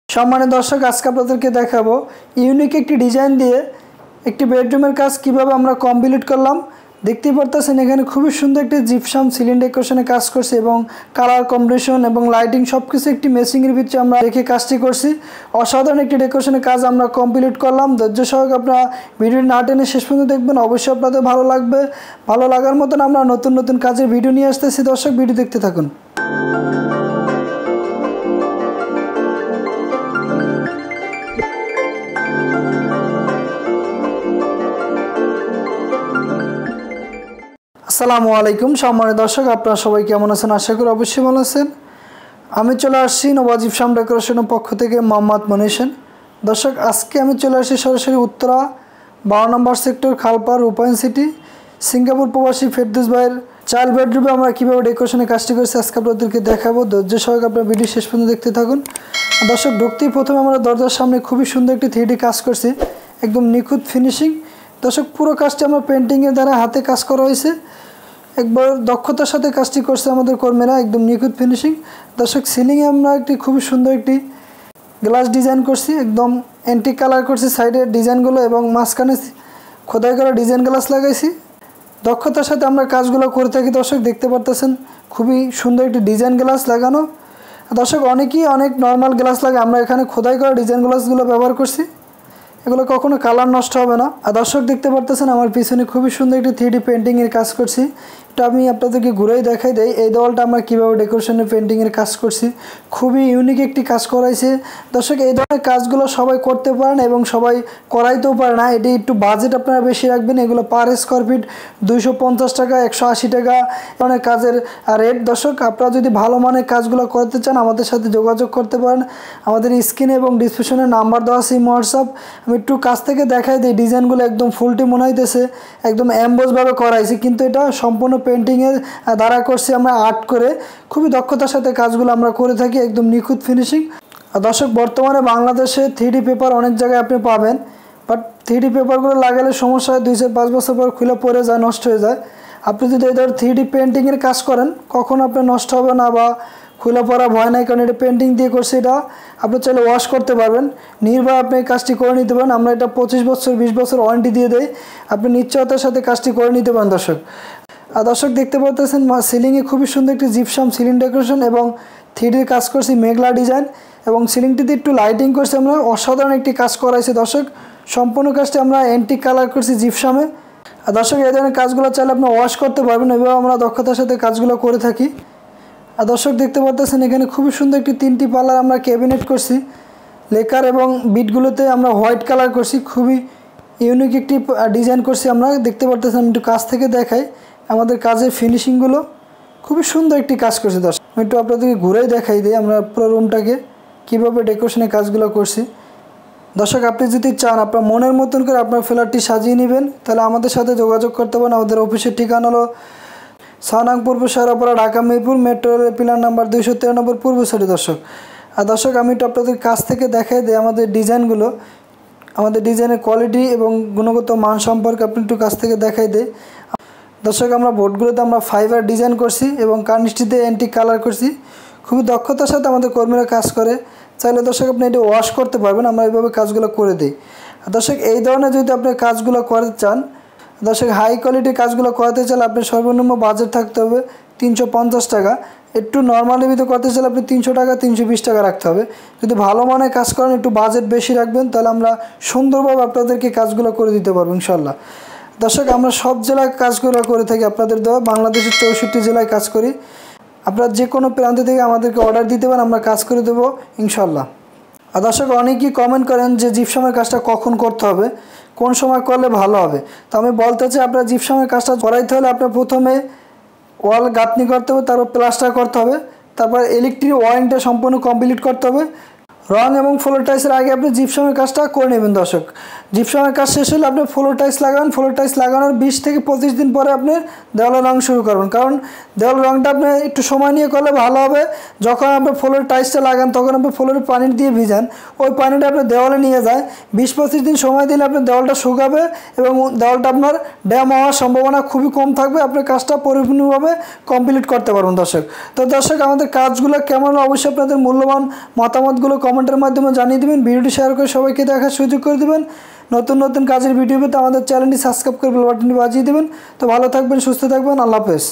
সম্মানিত দর্শক, আজকে আপনাদেরকে দেখাবো ইউনিক একটি ডিজাইন দিয়ে একটি বেডরুমের কাজ কিভাবে আমরা কমপ্লিট করলাম। দেখতেই পারতেছেন এখানে খুবই সুন্দর একটি জিপসাম সিলিং ডেকোরেশনে কাজ করছি এবং কালার কম্বিনেশন এবং লাইটিং সবকিছু একটি মেসিংয়ের ভিতরে আমরা রেখে কাজটি করছি। অসাধারণ একটি ডেকোরেশনের কাজ আমরা কমপ্লিট করলাম। ধৈর্য সহকারে আপনারা ভিডিও না টেনে শেষ পর্যন্ত দেখবেন, অবশ্যই আপনাদের ভালো লাগবে। ভালো লাগার মতন আমরা নতুন নতুন কাজের ভিডিও নিয়ে আসতেছি। দর্শক, ভিডিও দেখতে থাকুন। আসসালামু আলাইকুম সম্মানিত দর্শক, আপনারা সবাই কেমন আছেন? আশা করি অবশ্যই ভালো আছেন। আমি চলে আসছি নবাব জিপসাম ডেকোরেশনের পক্ষ থেকে মোহাম্মদ মনিশন। দর্শক, আজকে আমি চলে আসছি সরাসরি উত্তরা 12 নম্বর সেক্টর, খালপাড়, রূপায়ণ সিটি, সিঙ্গাপুর প্রবাসী ফেরদৌস ভাইয়ের চাইল্ড বেডরুমে আমরা কীভাবে ডেকোরেশনের কাজটি করছি আজকে আপনাদেরকে দেখাবো। ধৈর্য সহকারে আপনার ভিডিও শেষ পর্যন্ত দেখতে থাকুন। দর্শক, ঢুকতেই প্রথমে আমরা দরজার সামনে খুবই সুন্দর একটি 3D কাজ করছি, একদম নিখুঁত ফিনিশিং। দর্শক, পুরো কাজটি আমরা পেন্টিংয়ের দ্বারা হাতে কাজ করা হয়েছে, একবার দক্ষতার সাথে কাজটি করছে আমাদের কর্মীরা, একদম নিখুঁত ফিনিশিং। দর্শক, সিলিংয়ে আমরা একটি খুবই সুন্দর একটি গ্লাস ডিজাইন করছি, একদম অ্যান্টিক কালার করছি সাইডের ডিজাইনগুলো এবং মাঝখানে খোদাই করা ডিজাইন গ্লাস লাগাইছি। দক্ষতার সাথে আমরা কাজগুলো করে থাকি। দর্শক, দেখতে পারতেছেন খুবই সুন্দর একটি ডিজাইন গ্লাস লাগানো। দর্শক, অনেকেই অনেক নর্মাল গ্লাস লাগে, আমরা এখানে খোদাই করা ডিজাইন গ্লাসগুলো ব্যবহার করছি, এগুলো কখনো কালার নষ্ট হবে না। আর দর্শক, দেখতে পারতেছেন আমার পিছনে খুবই সুন্দর একটি 3D পেন্টিংয়ের কাজ করছি। এটা আমি আপনাদেরকে ঘুরেই দেখাই দেই এই দেওয়ালটা আমরা কীভাবে ডেকোরেশনের পেন্টিংয়ের কাজ করছি। খুবই ইউনিক একটি কাজ করাইছে। দর্শক, এই ধরনের কাজগুলো সবাই করতে পারেন এবং সবাই করাইতেও পারে না, এটি একটু বাজেট আপনারা বেশি রাখবেন। এগুলো পার স্কোয়ার ফিট 250 টাকা, 180 টাকা ধরনের কাজের রেট। দর্শক, আপনারা যদি ভালো মানের কাজগুলো করতে চান আমাদের সাথে যোগাযোগ করতে পারেন। আমাদের স্ক্রিনে এবং ডিসক্রিপশনে নাম্বার দেওয়া আছে, হোয়াটসঅ্যাপ। আমি একটু কাছ থেকে দেখাই দিই, ডিজাইনগুলো একদম ফুলটি মনে হইতেছে একদম অ্যাম্বোজভাবে করাইছি, কিন্তু এটা সম্পূর্ণ পেন্টিংয়ের দ্বারা করছি আমরা আর্ট করে। খুবই দক্ষতার সাথে কাজগুলো আমরা করে থাকি, একদম নিখুঁত ফিনিশিং। আর দর্শক, বর্তমানে বাংলাদেশে 3D পেপার অনেক জায়গায় আপনি পাবেন, বাট 3D পেপারগুলো লাগালে সমস্যা হয়, 2-5 বছর পর খুলে পড়ে যায়, নষ্ট হয়ে যায়। আপনি যদি এই ধর 3D পেন্টিংয়ের কাজ করেন কখনো আপনার নষ্ট হবে না বা খুলে পড়া ভয় নাই, কারণ এটা পেন্টিং দিয়ে করছে। এটা আপনি চাইলে ওয়াশ করতে পারবেন, নির্ভয় আপনি এই কাজটি করে নিতে পারেন। আমরা এটা 25 বছর 20 বছর ওয়ারেন্টি দিয়ে দেই, আপনি নিশ্চয়তার সাথে কাজটি করে নিতে পারেন। দর্শক, আর দর্শক, দেখতে পাচ্ছেন সিলিংয়ে খুবই সুন্দর একটি জিপসাম সিলিং ডেকোরেশন এবং 3D কাজ করছি মেঘলা ডিজাইন, এবং সিলিংটিতে একটু লাইটিং করছি আমরা, অসাধারণ একটি কাজ করাইছি। দর্শক, সম্পূর্ণ কাজটি আমরা অ্যান্টিক কালার করছি জিপসামে। আর দর্শক, এই ধরনের কাজগুলো চাইলে আপনি ওয়াশ করতে পারবেন, এভাবে আমরা দক্ষতার সাথে কাজগুলো করে থাকি। আর দর্শক, দেখতে পাচ্ছেন এখানে খুবই সুন্দর একটি 3টি পাল্লার আমরা ক্যাবিনেট করছি, লেকার এবং বিটগুলোতে আমরা হোয়াইট কালার করছি, খুবই ইউনিক একটি ডিজাইন করছি আমরা। দেখতে পাচ্ছেন, আমি একটু কাছ থেকে দেখাই আমাদের কাজের ফিনিশিংগুলো, খুবই সুন্দর একটি কাজ করছি। দর্শক, আমি একটু আপনাদেরকে ঘুরেই দেখাই দিই আমরা পুরো রুমটাকে কীভাবে ডেকোরেশনের কাজগুলো করছি। দর্শক, আপনি যদি চান আপনার মনের মতন করে আপনার ফ্ল্যাটটি সাজিয়ে নেবেন, তাহলে আমাদের সাথে যোগাযোগ করতে পারেন। আমাদের অফিসের ঠিকানা হলো 6 নং পূর্ব শেরাপাড়া, ঢাকা মিরপুর, মেট্রো রেলের পিলার নাম্বার 293 পূর্ব সারি। দর্শক, আর দর্শক, আমি একটু আপনাদের কাছ থেকে দেখাই দিই আমাদের ডিজাইনগুলো, আমাদের ডিজাইনের কোয়ালিটি এবং গুণগত মান সম্পর্কে আপনি একটু কাছ থেকে দেখাই দিই। দর্শক, আমরা বোর্ডগুলোতে আমরা ফাইবার ডিজাইন করছি এবং কার্নিশটিতে অ্যান্টিক কালার করছি, খুবই দক্ষতার সাথে আমাদের কর্মীরা কাজ করে। চাইলে দর্শক আপনি এটি ওয়াশ করতে পারবেন, আমরা এইভাবে কাজগুলো করে দিই। দর্শক, এই ধরনের যদি আপনি কাজগুলো করতে চান, দর্শক হাই কোয়ালিটির কাজগুলো করাতে চাইলে আপনি সর্বনিম্ন বাজেট থাকতে হবে 350 টাকা। একটু নর্মালি ভিতরে করতে চাইলে আপনি 300 টাকা 320 টাকা রাখতে হবে। যদি ভালো মানের কাজ করেন, একটু বাজেট বেশি রাখবেন, তাহলে আমরা সুন্দরভাবে আপনাদেরকে কাজগুলো করে দিতে পারবো ইনশাল্লাহ। দর্শক, আমরা সব জেলায় কাজগুলো করে থাকি আপনাদের দেওয়া, বাংলাদেশের 64 জেলায় কাজ করি। আপনারা যে কোনো প্রান্ত থেকে আমাদেরকে অর্ডার দিতে পারেন, আমরা কাজ করে দেবো ইনশাল্লাহ। আর দর্শক, অনেকেই কমেন্ট করেন যে জিপসামের কাজটা কখন করতে হবে, কোন সময় করলে ভালো হবে। তো আমি বলতে চাই, আপনার জিপসামের কাজটা করাইতে হলে আপনার প্রথমে ওয়াল গাঁথনি করতে হবে, তারপর প্লাস্টার করতে হবে, তারপর ইলেকট্রিক ওয়ারিংটা সম্পূর্ণ কমপ্লিট করতে হবে। রং এবং ফ্লোর টাইলসের আগে আপনি জিপসামের কাজটা করে নেবেন। দর্শক, জিপসামের কাজ শেষ হলে আপনি ফ্লোর টাইলস লাগাবেন। ফ্লোর টাইলস লাগানোর 20 থেকে 25 দিন পরে আপনি দেওয়ালের রং শুরু করবেন, কারণ দেওয়ালের রংটা আপনি একটু সময় নিয়ে করলে ভালো হবে। যখন আপনি ফ্লোর টাইলসটা লাগান তখন আপনি ফ্লোরে পানি দিয়ে ভিজান, ওই পানিটা আপনি দেওয়ালে নিয়ে যায়। 20-25 দিন সময় দিলে আপনার দেওয়ালটা শুকাবে এবং দেওয়ালটা আপনার ড্যাম হওয়ার সম্ভাবনা খুবই কম থাকবে। আপনি কাজটা পরিপূর্ণভাবে কমপ্লিট করতে পারবেন দর্শক। তো দর্শক, আমাদের কাজগুলো কেমন অবশ্যই আপনাদের মূল্যবান মতামতগুলো কমেন্টের মাধ্যমে জানিয়ে দেবেন। ভিডিওটি শেয়ার করে সবাইকে দেখার সুযোগ করে দেবেন। নতুন নতুন কাজের ভিডিও পেতে আমাদের চ্যানেলটি সাবস্ক্রাইব করে বেল বাটনটি বাজিয়ে দেবেন। তো ভালো থাকবেন, সুস্থ থাকবেন, আল্লাহ হাফেজ।